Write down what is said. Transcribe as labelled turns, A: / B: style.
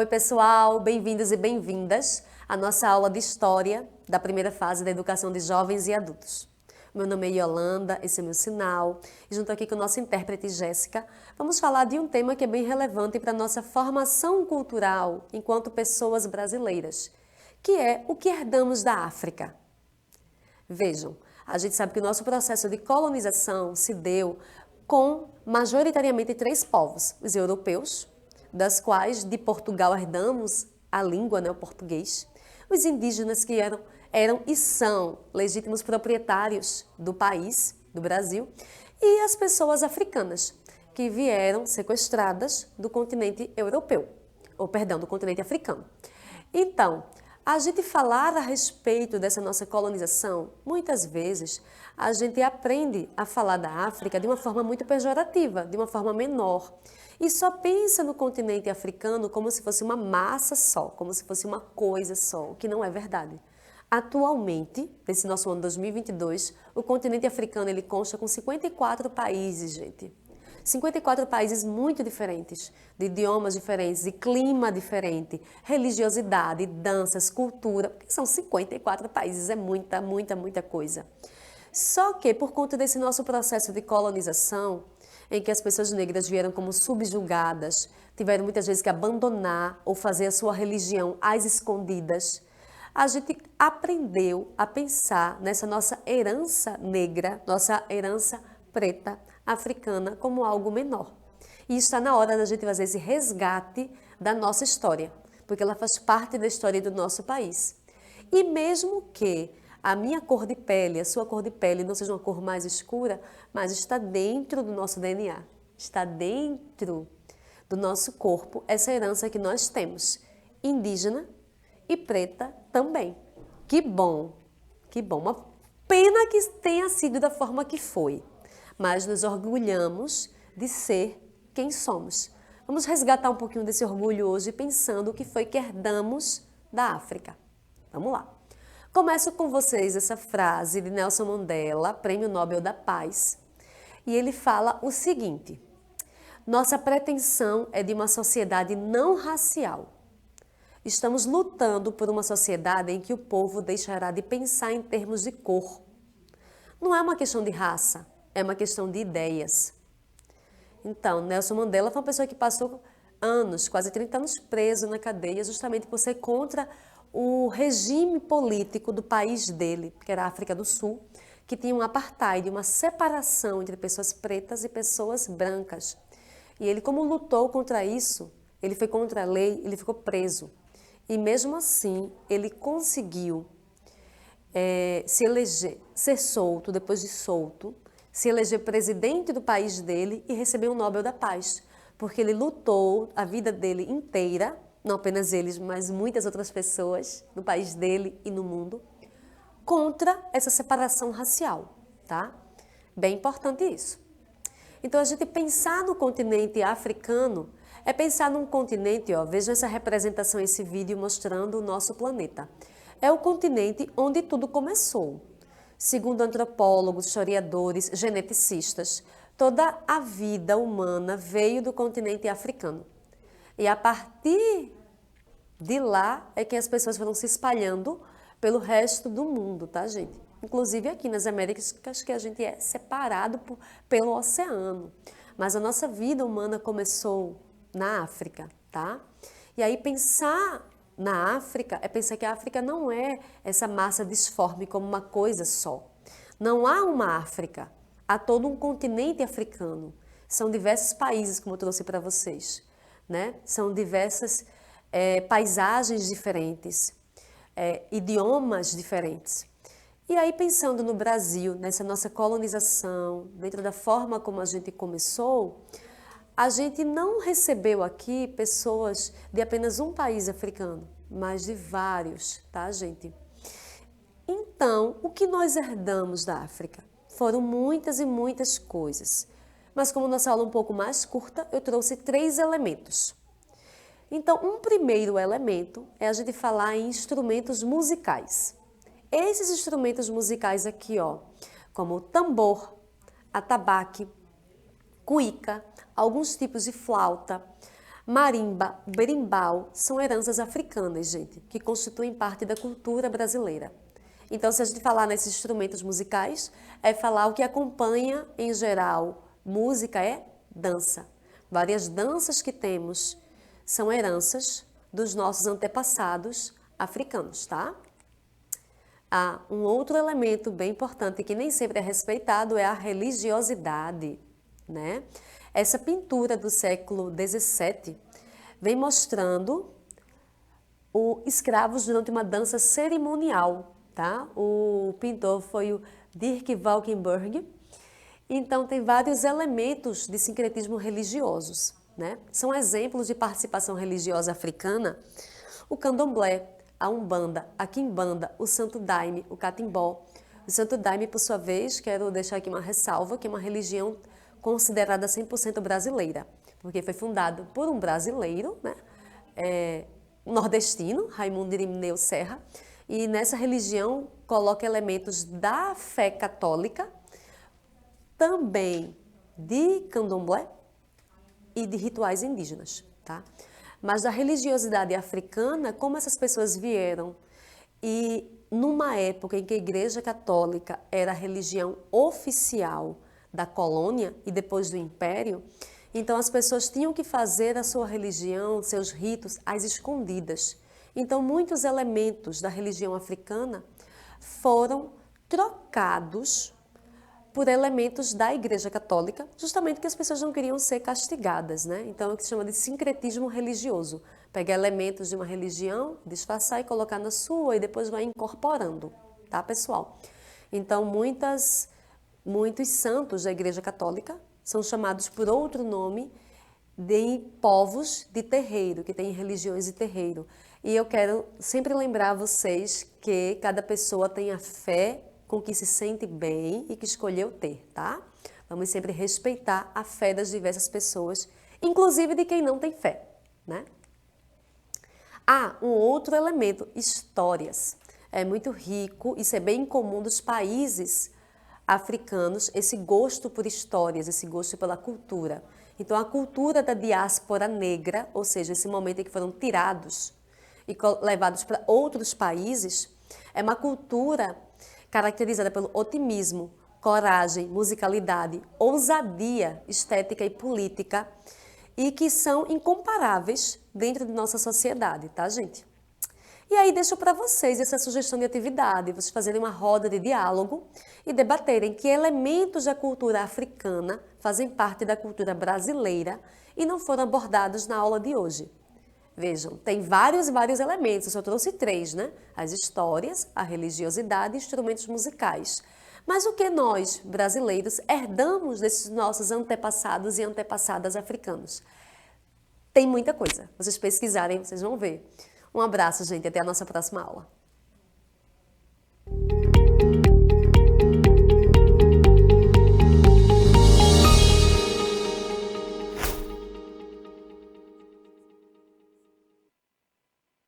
A: Oi, pessoal, bem-vindos e bem-vindas à nossa aula de História da primeira fase da educação de jovens e adultos. Meu nome é Yolanda, esse é meu sinal, e junto aqui com a nossa intérprete Jéssica, vamos falar de um tema que é bem relevante para a nossa formação cultural enquanto pessoas brasileiras, que é o que herdamos da África. Vejam, a gente sabe que o nosso processo de colonização se deu com majoritariamente três povos, os europeus, das quais de Portugal herdamos a língua, o português, os indígenas que eram e são legítimos proprietários do país, do Brasil, e as pessoas africanas, que vieram sequestradas do continente europeu, do continente africano. Então, a gente falar a respeito dessa nossa colonização, muitas vezes a gente aprende a falar da África de uma forma muito pejorativa, de uma forma menor. E só pensa no continente africano como se fosse uma massa só, como se fosse uma coisa só, o que não é verdade. Atualmente, nesse nosso ano 2022, o continente africano ele consta com 54 países, gente. 54 países muito diferentes, de idiomas diferentes, de clima diferente, religiosidade, danças, cultura, porque são 54 países, é muita coisa. Só que por conta desse nosso processo de colonização, em que as pessoas negras vieram como subjugadas, tiveram muitas vezes que abandonar ou fazer a sua religião às escondidas, a gente aprendeu a pensar nessa nossa herança negra, nossa herança preta, africana, como algo menor. E está na hora da gente fazer esse resgate da nossa história, porque ela faz parte da história do nosso país. E mesmo que a minha cor de pele, a sua cor de pele não seja uma cor mais escura, mas está dentro do nosso DNA, está dentro do nosso corpo essa herança que nós temos, indígena e preta também. Que bom, que bom. Uma pena que tenha sido da forma que foi, mas nos orgulhamos de ser quem somos. Vamos resgatar um pouquinho desse orgulho hoje pensando o que foi que herdamos da África. Vamos lá. Começo com vocês essa frase de Nelson Mandela, Prêmio Nobel da Paz, e ele fala o seguinte: nossa pretensão é de uma sociedade não racial. Estamos lutando por uma sociedade em que o povo deixará de pensar em termos de cor. Não é uma questão de raça, é uma questão de ideias. Então, Nelson Mandela foi uma pessoa que passou anos, quase 30 anos preso na cadeia, justamente por ser contra o regime político do país dele, que era a África do Sul, que tinha um apartheid, uma separação entre pessoas pretas e pessoas brancas. E ele, como lutou contra isso, ele foi contra a lei, ele ficou preso. E mesmo assim, ele conseguiu se eleger, ser solto, depois de solto, se eleger presidente do país dele e receber o Nobel da Paz, porque ele lutou a vida dele inteira, não apenas eles, mas muitas outras pessoas no país dele e no mundo, contra essa separação racial, tá? Bem importante isso. Então, a gente pensar no continente africano é pensar num continente, vejam essa representação, esse vídeo mostrando o nosso planeta. É o continente onde tudo começou. Segundo antropólogos, historiadores, geneticistas, toda a vida humana veio do continente africano. E a partir de lá é que as pessoas foram se espalhando pelo resto do mundo, tá, gente? Inclusive aqui nas Américas, que a gente é separado pelo oceano. Mas a nossa vida humana começou na África, tá? E aí pensar na África é pensar que a África não é essa massa disforme como uma coisa só. Não há uma África, há todo um continente africano. São diversos países, como eu trouxe para vocês, né? São diversas paisagens diferentes, idiomas diferentes. E aí pensando no Brasil, nessa nossa colonização, dentro da forma como a gente começou, a gente não recebeu aqui pessoas de apenas um país africano, mas de vários, tá, gente? Então, o que nós herdamos da África? Foram muitas e muitas coisas. Mas como nossa aula é um pouco mais curta, eu trouxe 3 elementos. Então, um primeiro elemento é a gente falar em instrumentos musicais. Esses instrumentos musicais aqui, como o tambor, atabaque, cuíca, alguns tipos de flauta, Marimba, berimbau são heranças africanas, gente, que constituem parte da cultura brasileira. Então, se a gente falar nesses instrumentos musicais, é falar o que acompanha, em geral, música é dança. Várias danças que temos são heranças dos nossos antepassados africanos, tá? Um outro elemento bem importante que nem sempre é respeitado é a religiosidade, né? Essa pintura do século XVII vem mostrando escravos durante uma dança cerimonial, tá? O pintor foi o Dirk Valkenburg. Então, tem vários elementos de sincretismo religiosos, né? São exemplos de participação religiosa africana: o candomblé, a umbanda, a quimbanda, o santo daime, o catimbó. O santo daime, por sua vez, quero deixar aqui uma ressalva, que é uma religião considerada 100% brasileira, porque foi fundado por um brasileiro, né? Nordestino, Raimundo Irineu Serra, e nessa religião coloca elementos da fé católica, também de candomblé e de rituais indígenas, tá? Mas da religiosidade africana, como essas pessoas vieram e numa época em que a Igreja Católica era a religião oficial da colônia e depois do Império, então as pessoas tinham que fazer a sua religião, seus ritos, às escondidas. Então muitos elementos da religião africana foram trocados por elementos da Igreja Católica, justamente porque as pessoas não queriam ser castigadas, né? Então é o que se chama de sincretismo religioso. Pegar elementos de uma religião, disfarçar e colocar na sua e depois vai incorporando, tá, pessoal? Então muitos santos da Igreja Católica são chamados por outro nome de povos de terreiro, que têm religiões de terreiro. E eu quero sempre lembrar vocês que cada pessoa tem a fé com que se sente bem e que escolheu ter, tá? Vamos sempre respeitar a fé das diversas pessoas, inclusive de quem não tem fé, né? Um outro elemento, histórias. É muito rico, isso é bem comum dos países africanos, esse gosto por histórias, esse gosto pela cultura. Então, a cultura da diáspora negra, ou seja, esse momento em que foram tirados e levados para outros países, é uma cultura caracterizada pelo otimismo, coragem, musicalidade, ousadia estética e política, e que são incomparáveis dentro de nossa sociedade, tá, gente? E aí deixo para vocês essa sugestão de atividade, vocês fazerem uma roda de diálogo e debaterem que elementos da cultura africana fazem parte da cultura brasileira e não foram abordados na aula de hoje. Vejam, tem vários elementos, eu só trouxe 3, né? As histórias, a religiosidade e instrumentos musicais. Mas o que nós, brasileiros, herdamos desses nossos antepassados e antepassadas africanos? Tem muita coisa. Vocês pesquisarem, vocês vão ver. Um abraço, gente, até a nossa próxima aula.